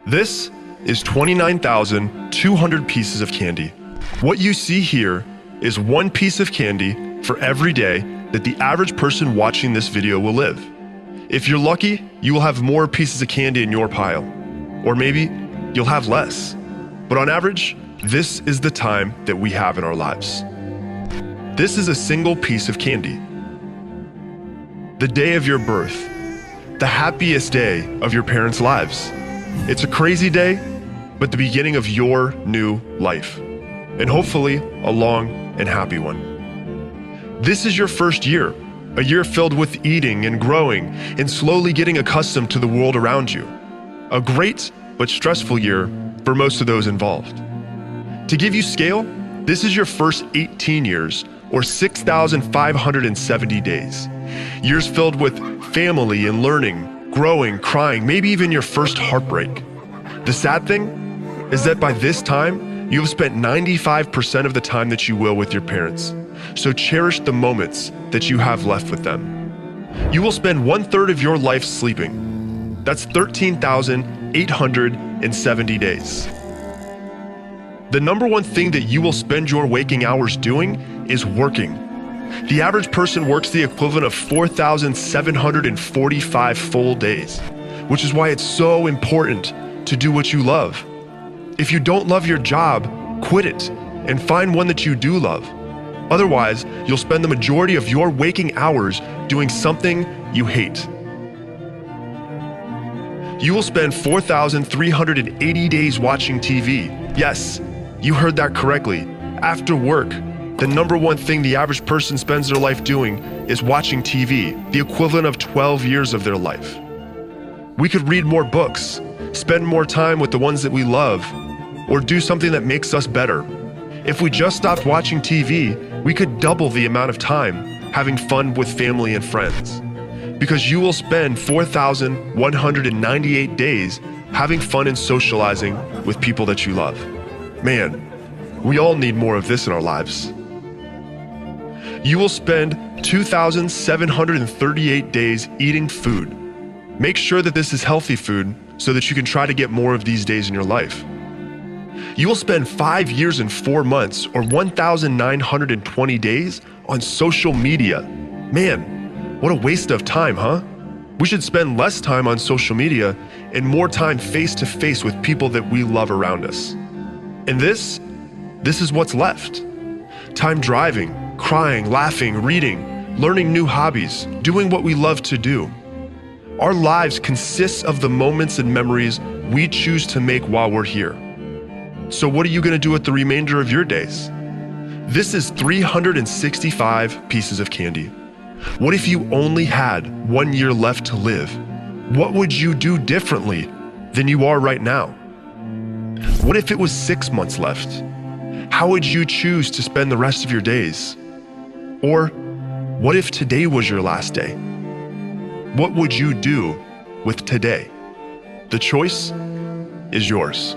This is 29,200 pieces of candy. What you see here is one piece of candy for every day that the average person watching this video will live. If you're lucky, you will have more pieces of candy in your pile. Or maybe you'll have less. But on average, this is the time that we have in our lives. This is a single piece of candy. The day of your birth, the happiest day of your parents' lives. It's a crazy day, but the beginning of your new life, and hopefully a long and happy one. This is your first year, a year filled with eating and growing and slowly getting accustomed to the world around you. A great but stressful year for most of those involved. To give you scale, this is your first 18 years, or 6,570 days. Years filled with family and learning, growing, crying, maybe even your first heartbreak. The sad thing is that by this time, you have spent 95% of the time that you will with your parents. So cherish the moments that you have left with them. You will spend 1/3 of your life sleeping. That's 13,870 days. The number one thing that you will spend your waking hours doing is working. The average person works the equivalent of 4,745 full days, which is why it's so important to do what you love. If you don't love your job, quit it and find one that you do love. Otherwise, you'll spend the majority of your waking hours doing something you hate. You will spend 4,380 days watching TV. Yes, you heard that correctly. After work, the number one thing the average person spends their life doing is watching TV, the equivalent of 12 years of their life. We could read more books, spend more time with the ones that we love, or do something that makes us better. If we just stopped watching TV, we could double the amount of time having fun with family and friends. Because you will spend 4,198 days having fun and socializing with people that you love. Man, we all need more of this in our lives. You will spend 2,738 days eating food. Make sure that this is healthy food so that you can try to get more of these days in your life. You will spend 5 years and 4 months, or 1,920 days, on social media. Man, what a waste of time, huh? We should spend less time on social media and more time face-to-face with people that we love around us. And this is what's left. Time driving, crying, laughing, reading, learning new hobbies, doing what we love to do. Our lives consist of the moments and memories we choose to make while we're here. So what are you going to do with the remainder of your days? This is 365 pieces of candy. What if you only had 1 year left to live? What would you do differently than you are right now? What if it was 6 months left? How would you choose to spend the rest of your days? Or what if today was your last day? What would you do with today? The choice is yours.